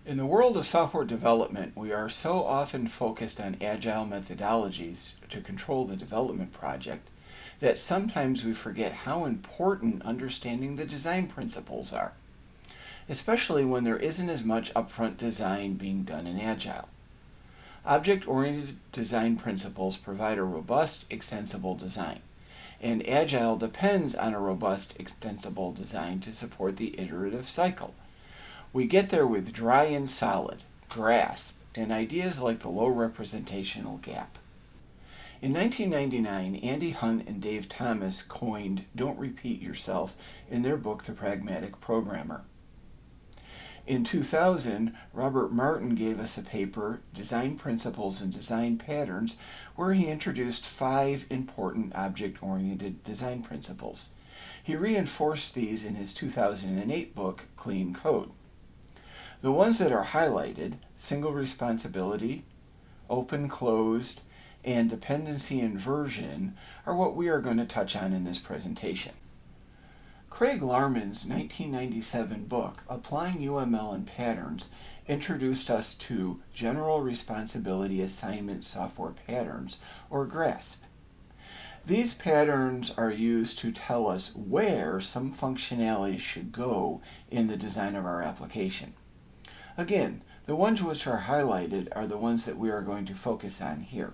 In the world of software development, we are so often focused on agile methodologies to control the development project that sometimes we forget how important understanding the design principles are, especially when there isn't as much upfront design being done in Agile. Object-oriented design principles provide a robust, extensible design, and Agile depends on a robust, extensible design to support the iterative cycle. We get there with dry and solid, grasp, and ideas like the low representational gap. In 1999, Andy Hunt and Dave Thomas coined "don't repeat yourself" in their book The Pragmatic Programmer. In 2000, Robert Martin gave us a paper, Design Principles and Design Patterns, where he introduced 5 important object-oriented design principles. He reinforced these in his 2008 book, Clean Code. The ones that are highlighted, single responsibility, open, closed, and dependency inversion, are what we are going to touch on in this presentation. Craig Larman's 1997 book, Applying UML and Patterns, introduced us to General Responsibility Assignment Software Patterns, or GRASP. These patterns are used to tell us where some functionality should go in the design of our application. Again, the ones which are highlighted are the ones that we are going to focus on here.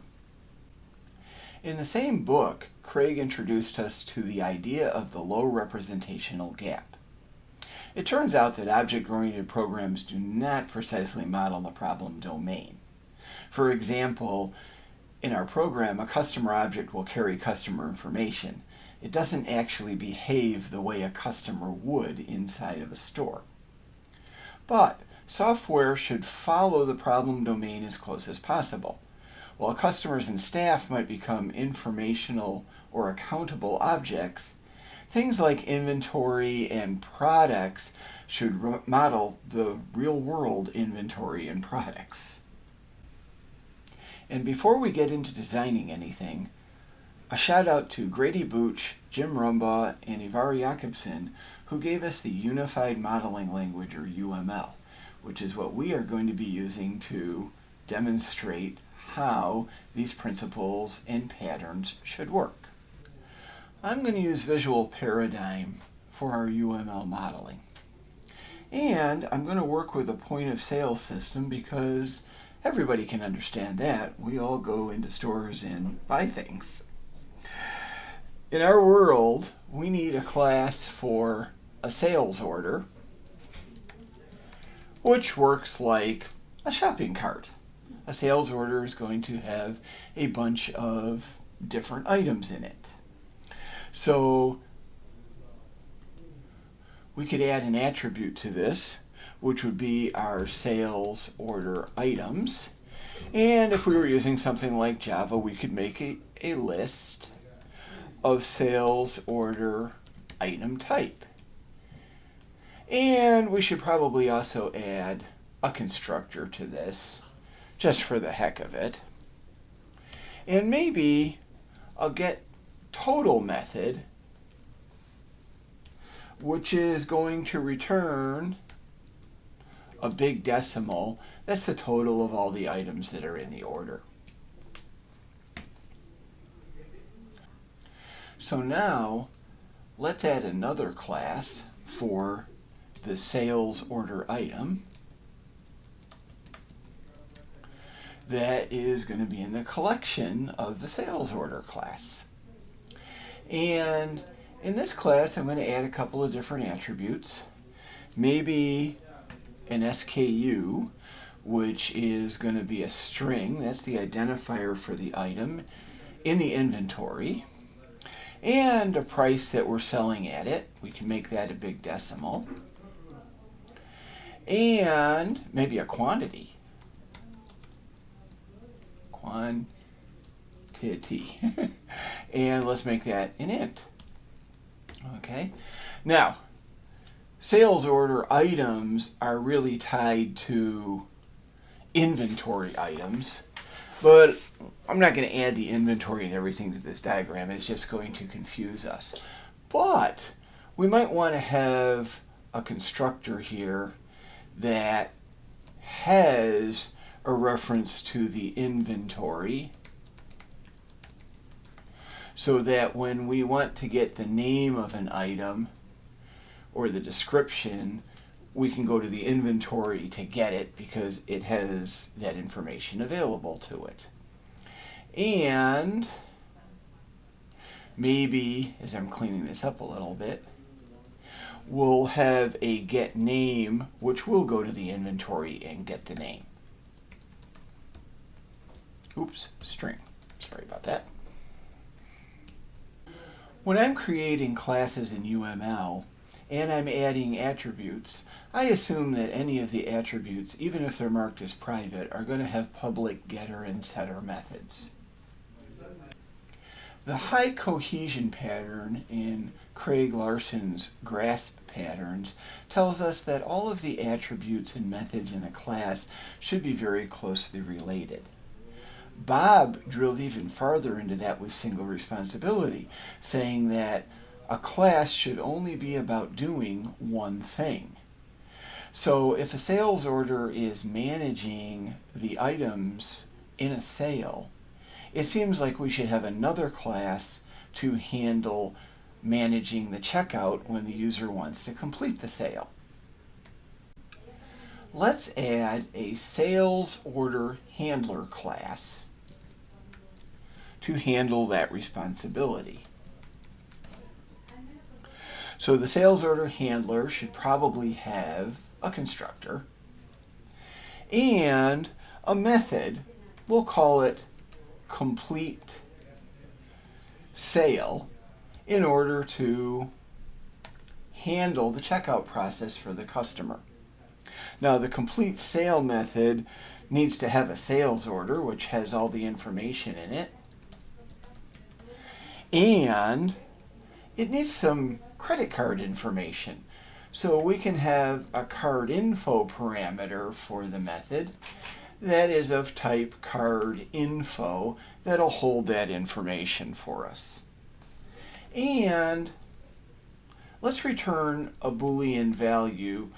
In the same book, Craig introduced us to the idea of the low representational gap. It turns out that object-oriented programs do not precisely model the problem domain. For example, in our program, a customer object will carry customer information. It doesn't actually behave the way a customer would inside of a store. But software should follow the problem domain as close as possible. While customers and staff might become informational or accountable objects, things like inventory and products should model the real-world inventory and products. And before we get into designing anything, a shout out to Grady Booch, Jim Rumbaugh, and Ivar Jakobsen, who gave us the Unified Modeling Language, or UML, which is what we are going to be using to demonstrate how these principles and patterns should work. I'm going to use Visual Paradigm for our UML modeling. And I'm going to work with a point of sale system because everybody can understand that. We all go into stores and buy things. In our world, we need a class for a sales order, which works like a shopping cart. A sales order is going to have a bunch of different items in it. So we could add an attribute to this, which would be our sales order items. And if we were using something like Java, we could make a list of sales order item type. And we should probably also add a constructor to this, just for the heck of it. And maybe a get total method, which is going to return a big decimal. That's the total of all the items that are in the order. So now, let's add another class for the sales order item that is going to be in the collection of the sales order class. And in this class, I'm going to add a couple of different attributes. Maybe an SKU, which is going to be a string. That's the identifier for the item in the inventory. And a price that we're selling at it. We can make that a big decimal. And maybe a quantity. Quantity. And let's make that an int. Okay. Now, sales order items are really tied to inventory items, but I'm not going to add the inventory and everything to this diagram. It's just going to confuse us. But we might want to have a constructor here that has a reference to the inventory, so that when we want to get the name of an item or the description, we can go to the inventory to get it because it has that information available to it. And maybe, as I'm cleaning this up a little bit, we'll have a get name, which will go to the inventory and get the name. Oops, string. Sorry about that. When I'm creating classes in UML and I'm adding attributes, I assume that any of the attributes, even if they're marked as private, are going to have public getter and setter methods. The high cohesion pattern in Craig Larson's grasp patterns tells us that all of the attributes and methods in a class should be very closely related. Bob drilled even farther into that with single responsibility, saying that a class should only be about doing one thing. So if a sales order is managing the items in a sale, it seems like we should have another class to handle managing the checkout when the user wants to complete the sale. Let's add a sales order handler class to handle that responsibility. So the sales order handler should probably have a constructor and a method. We'll call it complete sale in order to handle the checkout process for the customer. Now the complete sale method needs to have a sales order which has all the information in it, and it needs some credit card information. So we can have a card info parameter for the method that is of type card info that'll hold that information for us. And let's return a Boolean value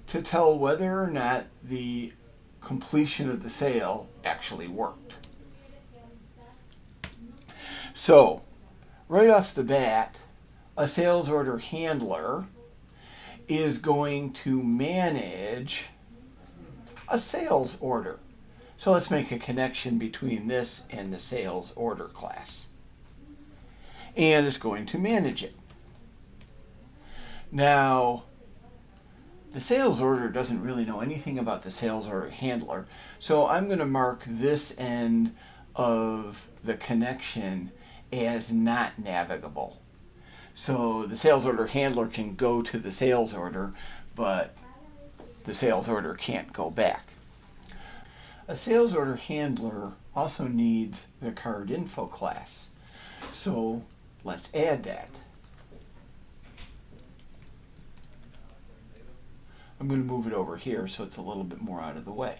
to tell whether or not the completion of the sale actually worked. So, right off the bat, a sales order handler is going to manage a sales order. So let's make a connection between this and the sales order class. And it's going to manage it. Now, the sales order doesn't really know anything about the sales order handler, so I'm going to mark this end of the connection as not navigable. So the sales order handler can go to the sales order, but the sales order can't go back. A sales order handler also needs the card info class. So let's add that. I'm going to move it over here so it's a little bit more out of the way.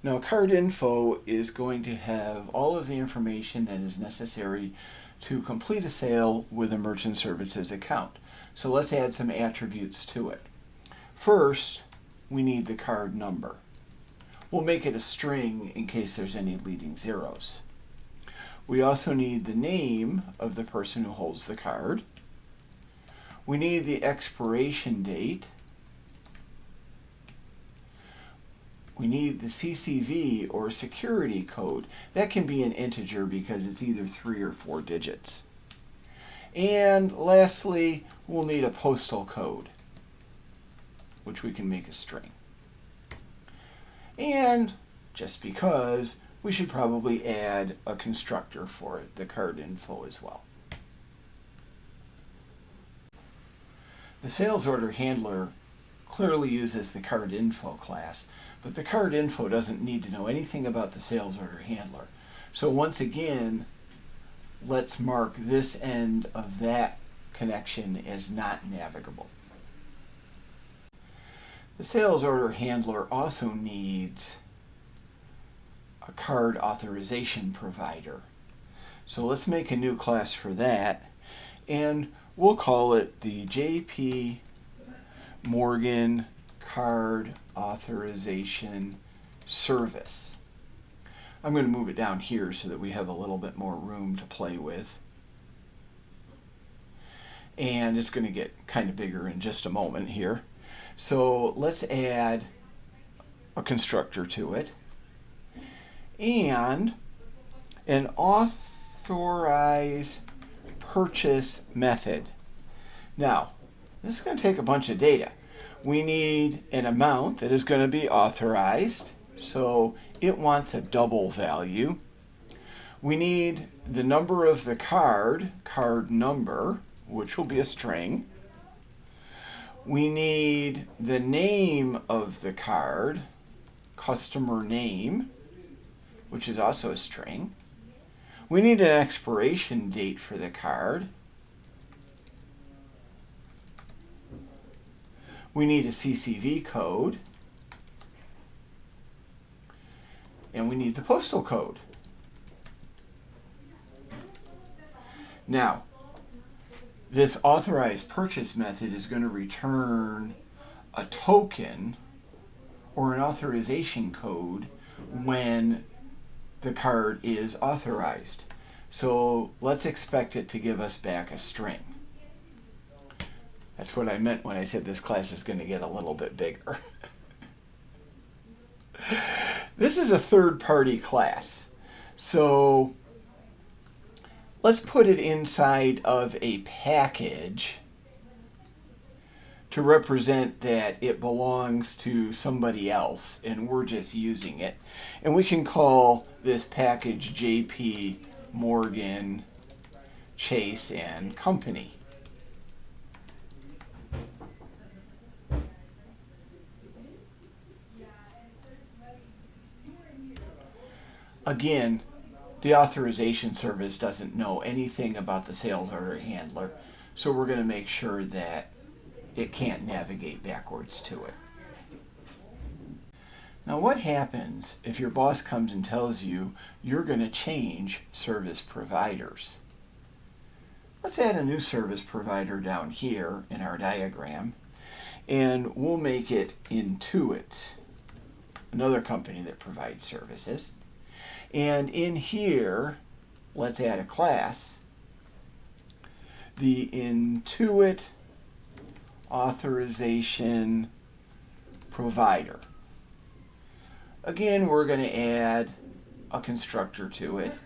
Now card info is going to have all of the information that is necessary to complete a sale with a merchant services account. So let's add some attributes to it. First, we need the card number. We'll make it a string in case there's any leading zeros. We also need the name of the person who holds the card. We need the expiration date. We need the CCV or security code. That can be an integer because it's either 3 or 4 digits. And lastly, we'll need a postal code, which we can make a string. And just because, we should probably add a constructor for the card info as well. The sales order handler clearly uses the card info class, but the card info doesn't need to know anything about the sales order handler. So once again, let's mark this end of that connection as not navigable. The sales order handler also needs a card authorization provider. So let's make a new class for that, and we'll call it the JP Morgan card authorization service. I'm going to move it down here so that we have a little bit more room to play with. And it's going to get kind of bigger in just a moment here. So let's add a constructor to it. And an authorize purchase method. Now, this is going to take a bunch of data. We need an amount that is going to be authorized, so it wants a double value. We need the number of the card number, which will be a string. We need the name of the card, customer name, which is also a string. We need an expiration date for the card. We need a CCV code. And we need the postal code. Now, this authorized purchase method is going to return a token or an authorization code when the card is authorized. So let's expect it to give us back a string. That's what I meant when I said this class is going to get a little bit bigger. This is a third-party class. So let's put it inside of a package to represent that it belongs to somebody else and we're just using it. And we can call this package JP Morgan Chase and Company. Again, the authorization service doesn't know anything about the sales order handler, so we're going to make sure that it can't navigate backwards to it. Now, what happens if your boss comes and tells you you're going to change service providers? Let's add a new service provider down here in our diagram, and we'll make it Intuit, another company that provides services. And in here, let's add a class, the Intuit authorization provider. Again, we're going to add a constructor to it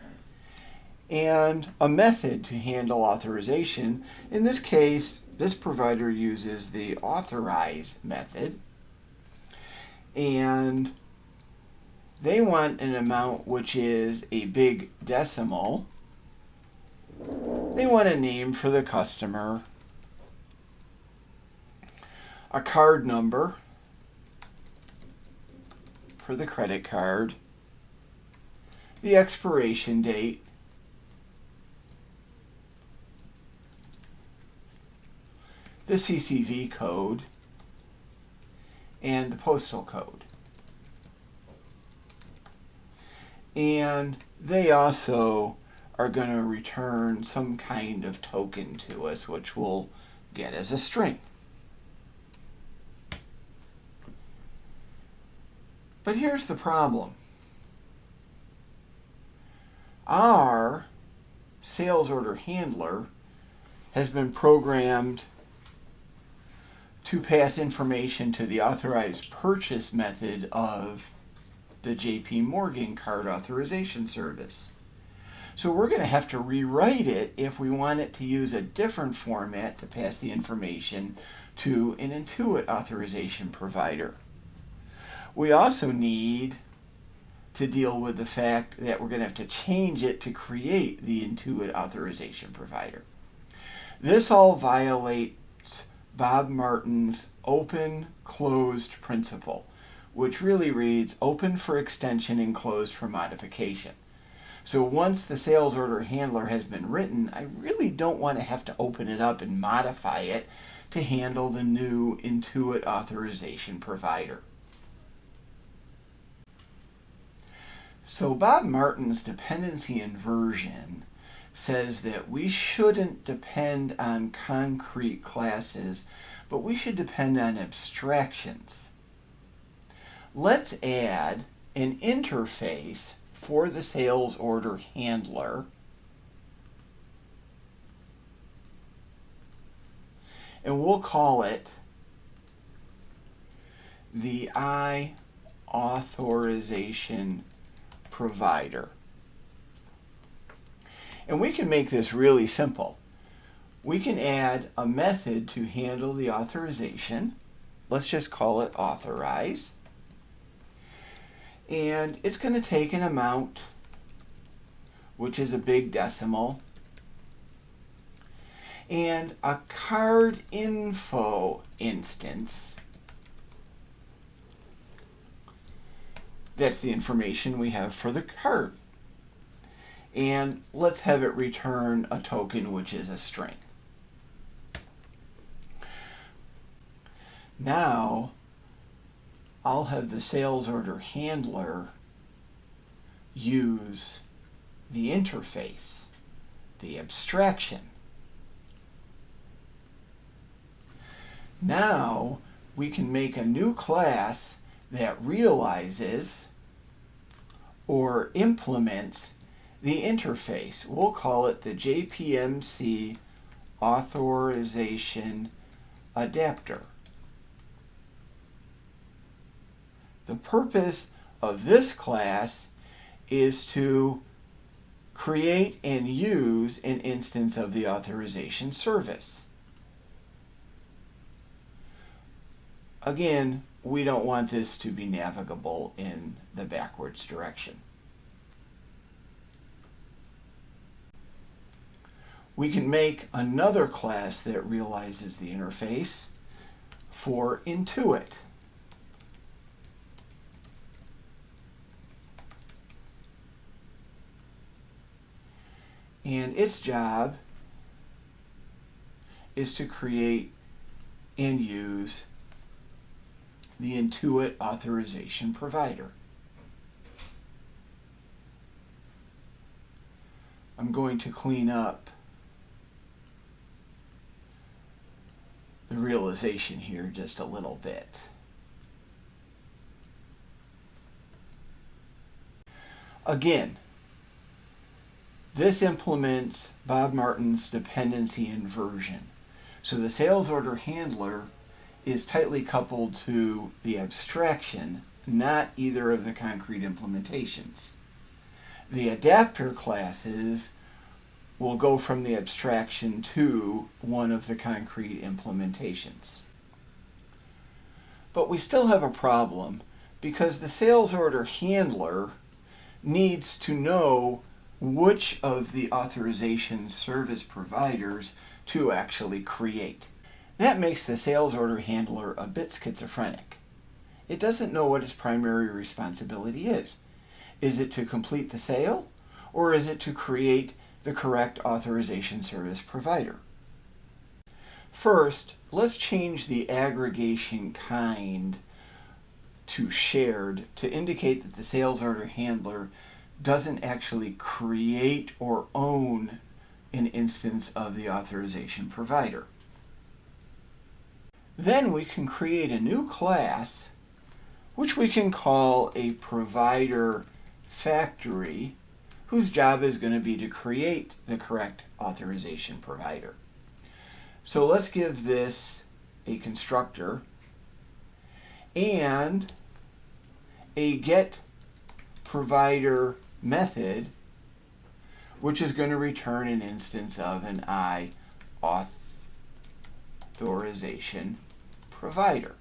and a method to handle authorization. In this case, this provider uses the authorize method, and they want an amount which is a big decimal. They want a name for the customer, a card number for the credit card, the expiration date, the CCV code, and the postal code. And they also are going to return some kind of token to us, which we'll get as a string. But here's the problem. Our sales order handler has been programmed to pass information to the authorized purchase method of the JP Morgan card authorization service. So we're going to have to rewrite it if we want it to use a different format to pass the information to an Intuit authorization provider. We also need to deal with the fact that we're going to have to change it to create the Intuit authorization provider. This all violates Bob Martin's open-closed principle, which really reads open for extension and closed for modification. So once the sales order handler has been written, I really don't want to have to open it up and modify it to handle the new Intuit authorization provider. So Bob Martin's dependency inversion says that we shouldn't depend on concrete classes, but we should depend on abstractions. Let's add an interface for the sales order handler and we'll call it the authorization provider. And we can make this really simple. We can add a method to handle the authorization. Let's just call it authorize. And it's going to take an amount, which is a big decimal, and a card info instance. That's the information we have for the card. And let's have it return a token, which is a string. Now, I'll have the sales order handler use the interface, the abstraction. Now, we can make a new class that realizes or implements the interface. We'll call it the JPMC authorization adapter. The purpose of this class is to create and use an instance of the authorization service. Again, we don't want this to be navigable in the backwards direction. We can make another class that realizes the interface for Intuit. And its job is to create and use the Intuit authorization provider. I'm going to clean up the realization here just a little bit. Again, this implements Bob Martin's dependency inversion. So the sales order handler is tightly coupled to the abstraction, not either of the concrete implementations. The adapter classes will go from the abstraction to one of the concrete implementations. But we still have a problem because the sales order handler needs to know which of the authorization service providers to actually create. That makes the sales order handler a bit schizophrenic. It doesn't know what its primary responsibility is. Is it to complete the sale, or is it to create the correct authorization service provider? First, let's change the aggregation kind to shared to indicate that the sales order handler doesn't actually create or own an instance of the authorization provider. Then we can create a new class which we can call a provider factory, whose job is going to be to create the correct authorization provider. So let's give this a constructor and a get provider method, which is going to return an instance of an authorization provider.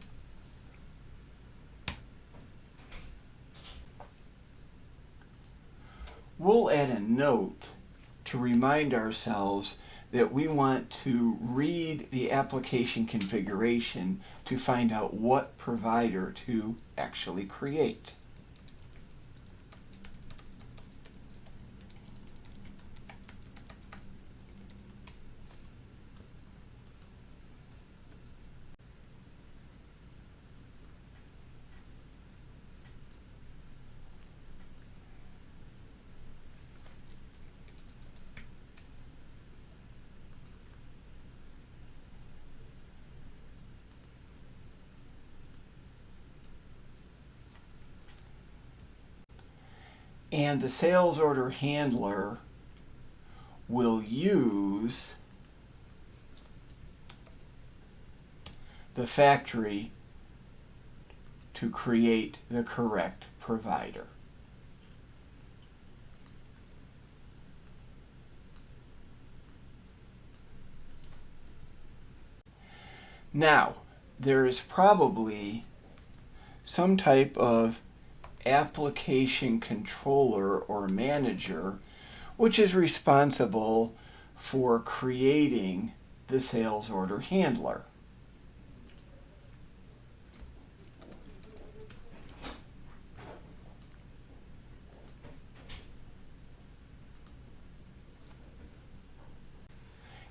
We'll add a note to remind ourselves that we want to read the application configuration to find out what provider to actually create. And the sales order handler will use the factory to create the correct provider. Now, there is probably some type of application controller or manager which is responsible for creating the sales order handler.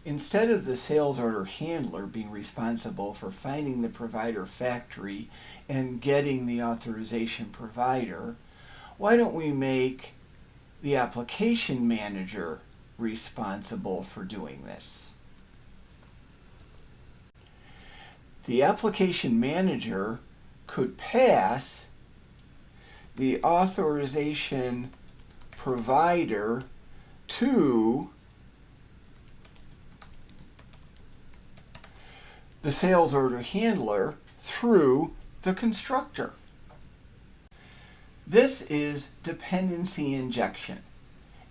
Instead of the sales order handler being responsible for finding the provider factory and getting the authorization provider, why don't we make the application manager responsible for doing this? The application manager could pass the authorization provider to the sales order handler through the constructor. This is dependency injection.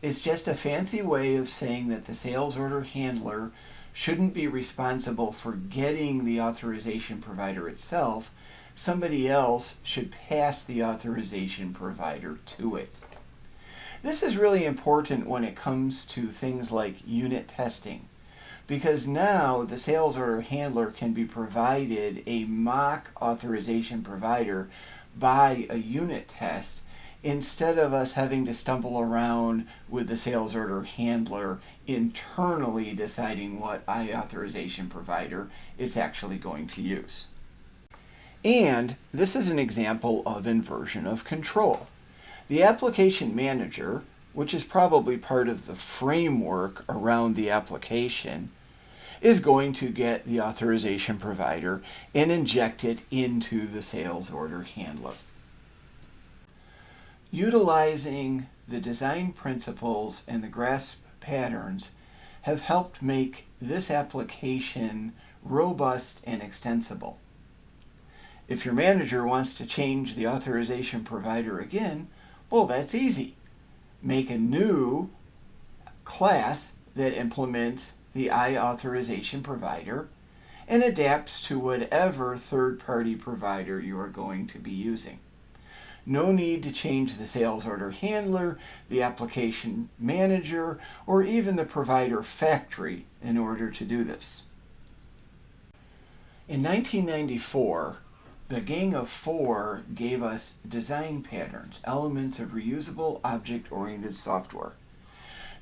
It's just a fancy way of saying that the sales order handler shouldn't be responsible for getting the authorization provider itself. Somebody else should pass the authorization provider to it. This is really important when it comes to things like unit testing, because now the sales order handler can be provided a mock authorization provider by a unit test instead of us having to stumble around with the sales order handler internally deciding what authorization provider it's actually going to use. And this is an example of inversion of control. The application manager, which is probably part of the framework around the application, is going to get the authorization provider and inject it into the sales order handler. Utilizing the design principles and the grasp patterns have helped make this application robust and extensible. If your manager wants to change the authorization provider again, well, that's easy. Make a new class that implements the authorization provider and adapts to whatever third-party provider you are going to be using. No need to change the sales order handler, the application manager, or even the provider factory in order to do this. In 1994, the Gang of Four gave us design patterns, elements of reusable object-oriented software.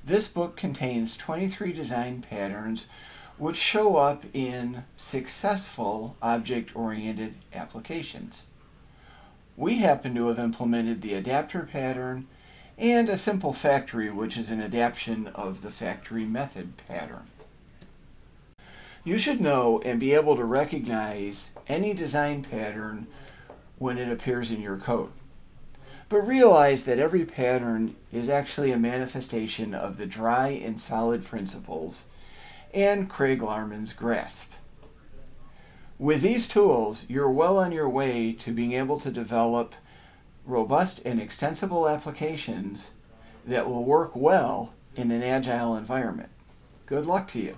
This book contains 23 design patterns which show up in successful object-oriented applications. We happen to have implemented the adapter pattern and a simple factory, which is an adaptation of the factory method pattern. You should know and be able to recognize any design pattern when it appears in your code. But realize that every pattern is actually a manifestation of the dry and solid principles and Craig Larman's grasp. With these tools, you're well on your way to being able to develop robust and extensible applications that will work well in an agile environment. Good luck to you.